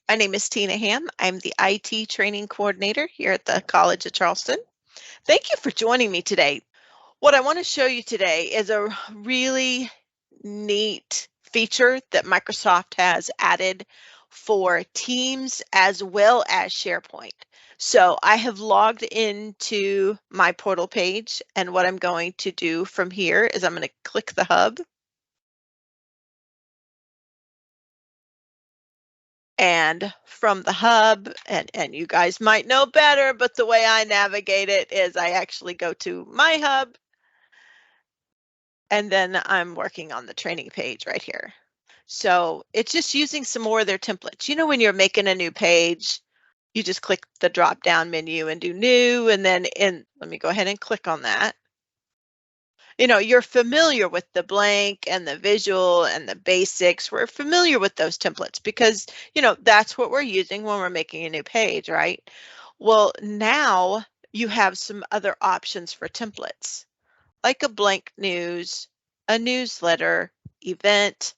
My name is Tina Ham. I'm the IT training coordinator here at the College of Charleston. Thank you for joining me today. What I want to show you today is a really neat feature that Microsoft has added for Teams as well as SharePoint. So I have logged into my portal page, and what I'm going to do from here is I'm going to click the hub. And from the hub, and you guys might know better, but the way I navigate it is I actually go to my hub, and then I'm working on the training page right here. So it's just using some more of their templates. You know, when you're making a new page, you just click the drop down menu and do new, and then let me go ahead and click on that. You know, you're familiar with the blank and the visual and the basics. We're familiar with those templates because, you know, that's what we're using when we're making a new page, right? Well, now you have some other options for templates, like a blank news, a newsletter, event,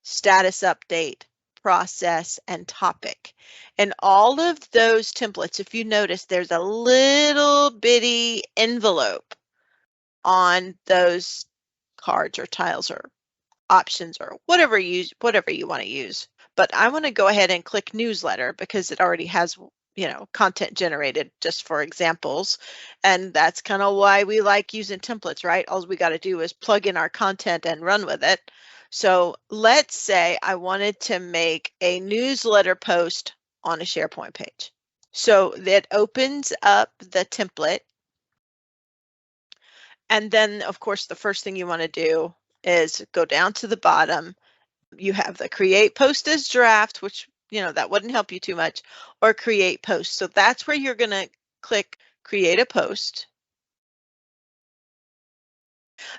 status update, process, and topic. And all of those templates, if you notice, there's a little bitty envelope on those cards or tiles or options or whatever you want to use. But I want to go ahead and click newsletter because it already has, you know, content generated just for examples. And that's kind of why we like using templates, right? All we got to do is plug in our content and run with it. So let's say I wanted to make a newsletter post on a SharePoint page. So that opens up the template. And then, of course, the first thing you want to do is go down to the bottom. You have the create post as draft, which, you know, that wouldn't help you too much, or create post. So that's where you're going to click create a post.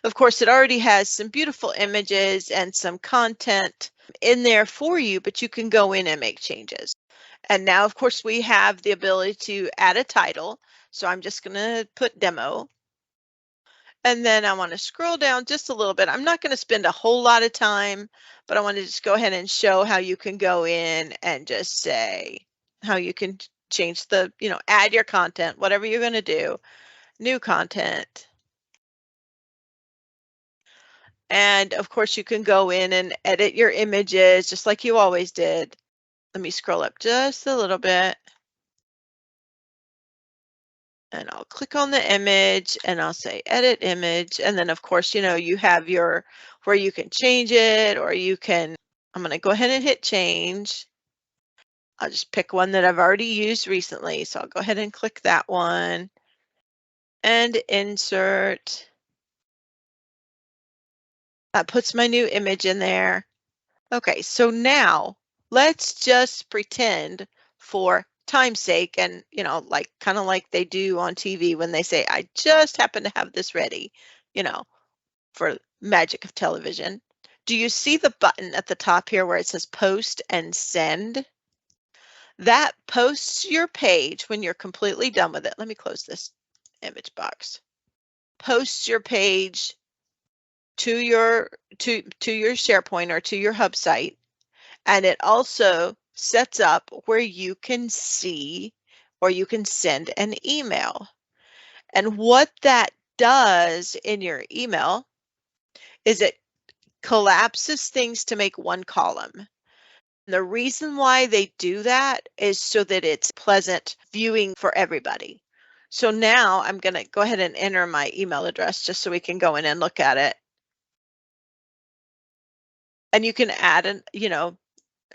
Of course, it already has some beautiful images and some content in there for you, but you can go in and make changes. And now, of course, we have the ability to add a title. So I'm just going to put demo. And then I want to scroll down just a little bit. I'm not going to spend a whole lot of time, but I want to just go ahead and show how you can go in and just say how you can change the, you know, add your content, whatever you're going to do, new content. And of course, you can go in and edit your images just like you always did. Let me scroll up just a little bit. And I'll click on the image and I'll say edit image. And then of course, you know, you have your where you can change it, or you can, I'm going to go ahead and hit change. I'll just pick one that I've already used recently. So I'll go ahead and click that one and insert. That puts my new image in there. Okay, so now let's just pretend for time's sake, and you know, like kind of like they do on TV when they say, I just happen to have this ready, you know, for magic of television. Do you see the button at the top here where it says post and send? That posts your page when you're completely done with it. Let me close this image box. Posts your page to your your SharePoint or to your hub site. And it also sets up where you can see or you can send an email. And what that does in your email is it collapses things to make one column. The reason why they do that is so that it's pleasant viewing for everybody. So now I'm going to go ahead and enter my email address just so we can go in and look at it. And you can add an, you know,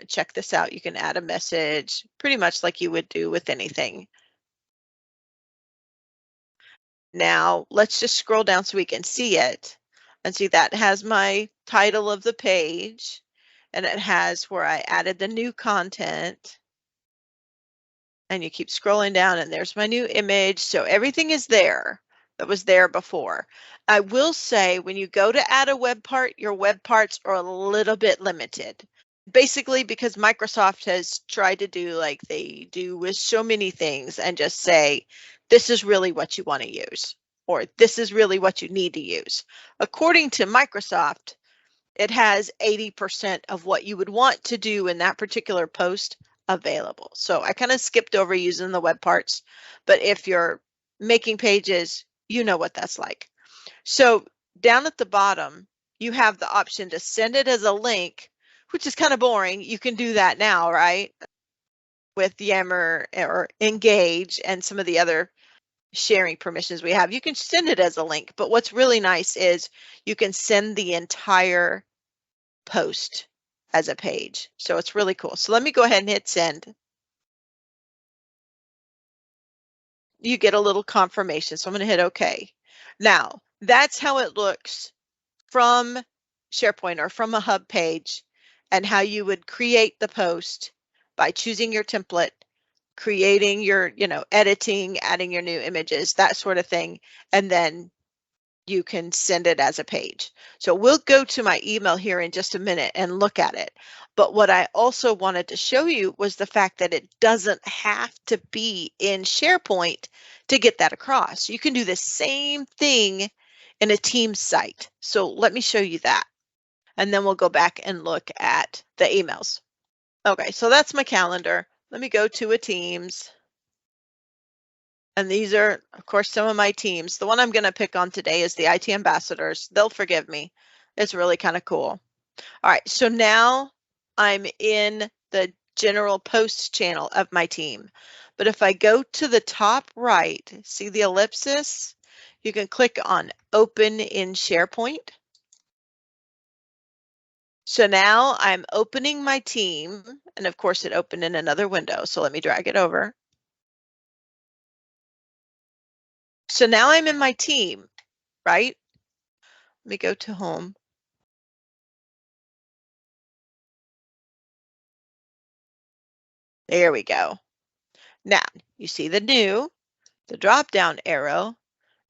check this out. You can add a message pretty much like you would do with anything. Now let's just scroll down so we can see it, and see that has my title of the page, and it has where I added the new content. And you keep scrolling down and there's my new image. So everything is there that was there before. I will say when you go to add a web part, your web parts are a little bit limited. Basically because Microsoft has tried to do like they do with so many things and just say, this is really what you want to use, or this is really what you need to use. According to Microsoft, it has 80% of what you would want to do in that particular post available. So I kind of skipped over using the web parts, but if you're making pages, you know what that's like. So down at the bottom, you have the option to send it as a link, which is kind of boring. You can do that now, right? With Yammer or Engage and some of the other sharing permissions we have. You can send it as a link, but what's really nice is you can send the entire post as a page. So it's really cool. So let me go ahead and hit send. You get a little confirmation. So I'm going to hit OK. Now, that's how it looks from SharePoint or from a hub page, and how you would create the post by choosing your template, creating your, editing, adding your new images, that sort of thing, and then you can send it as a page. So we'll go to my email here in just a minute and look at it. But what I also wanted to show you was the fact that it doesn't have to be in SharePoint to get that across. You can do the same thing in a Teams site. So let me show you that. And then we'll go back and look at the emails. Okay, so that's my calendar. Let me go to a Teams. And these are, of course, some of my teams. The one I'm going to pick on today is the IT ambassadors. They'll forgive me. It's really kind of cool. All right, so now I'm in the general posts channel of my team. But if I go to the top right, see the ellipsis? You can click on Open in SharePoint. So now I'm opening my team, and of course it opened in another window. So let me drag it over. So now I'm in my team, right? Let me go to home. There we go. Now you see the drop down arrow,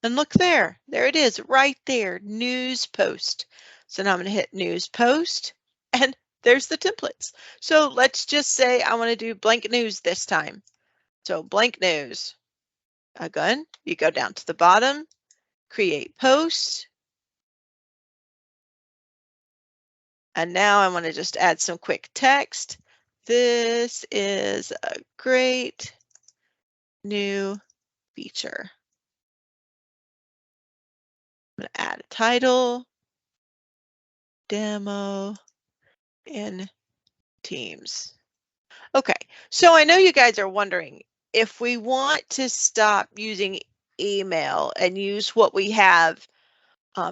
and look there it is right there, news post. So now I'm going to hit news post, and there's the templates. So let's just say I want to do blank news this time. So blank news. Again, you go down to the bottom, create post. And now I want to just add some quick text. This is a great new feature. I'm going to add a title, demo in Teams. Okay, so I know you guys are wondering, if we want to stop using email and use what we have,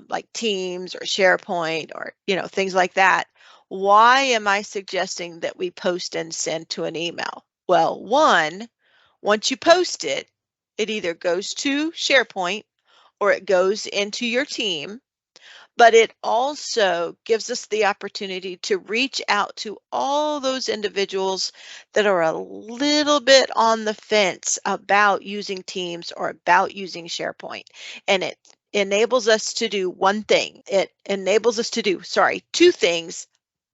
like Teams or SharePoint or things like that, why am I suggesting that we post and send to an email? Well, once you post it, it either goes to SharePoint or it goes into your team, but it also gives us the opportunity to reach out to all those individuals that are a little bit on the fence about using Teams or about using SharePoint. And it enables us to do one thing. It enables us to do, two things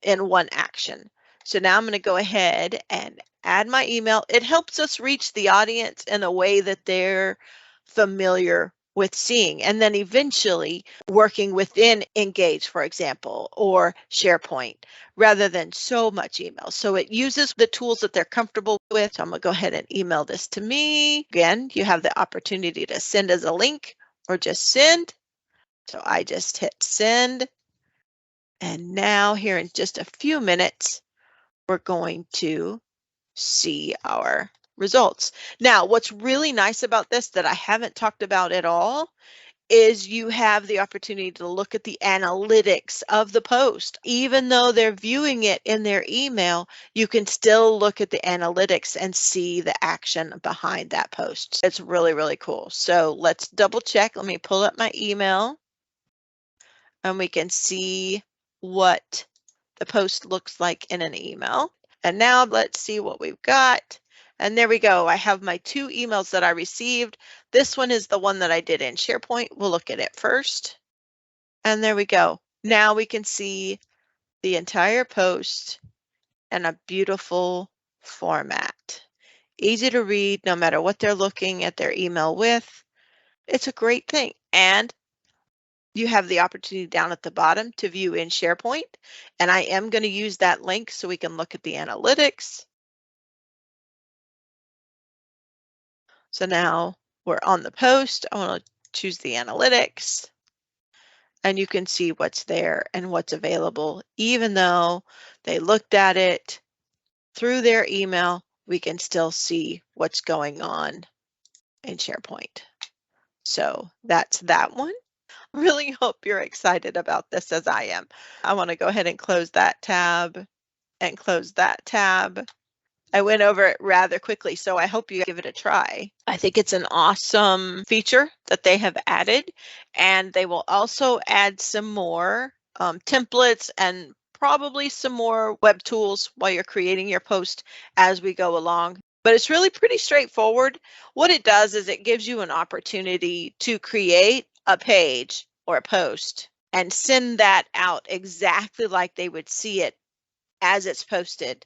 in one action. So now I'm going to go ahead and add my email. It helps us reach the audience in a way that they're familiar with seeing, and then eventually working within Engage, for example, or SharePoint, rather than so much email. So it uses the tools that they're comfortable with. So I'm going to go ahead and email this to me. Again, you have the opportunity to send as a link or just send. So I just hit send. And now here in just a few minutes, we're going to see our results. Now, what's really nice about this that I haven't talked about at all is you have the opportunity to look at the analytics of the post. Even though they're viewing it in their email, you can still look at the analytics and see the action behind that post. It's really, really cool. So let's double check. Let me pull up my email and we can see what the post looks like in an email. And now let's see what we've got. And there we go. I have my 2 emails that I received. This one is the one that I did in SharePoint. We'll look at it first. And there we go. Now we can see the entire post in a beautiful format. Easy to read no matter what they're looking at their email with. It's a great thing. And you have the opportunity down at the bottom to view in SharePoint. And I am going to use that link so we can look at the analytics. So now we're on the post. I want to choose the analytics, and you can see what's there and what's available. Even though they looked at it through their email, we can still see what's going on in SharePoint. So that's that one. Really hope you're excited about this as I am. I want to go ahead and close that tab and close that tab. I went over it rather quickly, so I hope you give it a try. I think it's an awesome feature that they have added, and they will also add some more templates and probably some more web tools while you're creating your post as we go along. But it's really pretty straightforward. What it does is it gives you an opportunity to create a page or a post and send that out exactly like they would see it as it's posted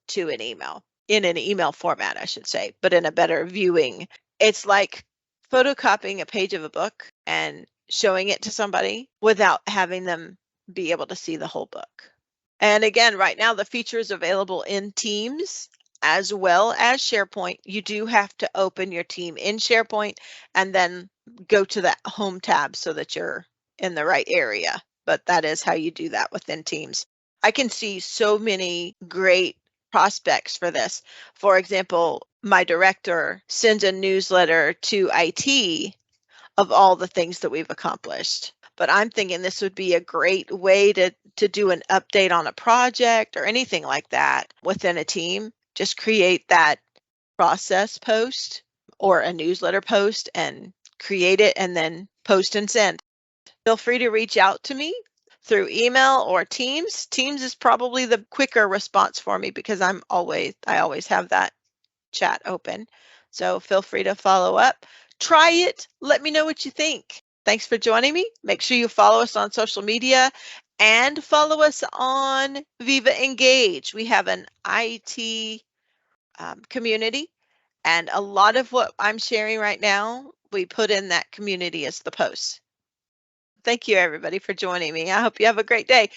to an email, in an email format, I should say, but in a better viewing. It's like photocopying a page of a book and showing it to somebody without having them be able to see the whole book. And again, right now the feature is available in Teams as well as SharePoint. You do have to open your team in SharePoint and then go to that home tab so that you're in the right area. But that is how you do that within Teams. I can see so many great prospects for this. For example, my director sends a newsletter to IT of all the things that we've accomplished. But I'm thinking this would be a great way to do an update on a project or anything like that within a team. Just create that process post or a newsletter post and create it and then post and send. Feel free to reach out to me through email or Teams. Teams is probably the quicker response for me because I always have that chat open. So feel free to follow up. Try it. Let me know what you think. Thanks for joining me. Make sure you follow us on social media and follow us on Viva Engage. We have an IT community, and a lot of what I'm sharing right now, we put in that community as the posts. Thank you, everybody, for joining me. I hope you have a great day.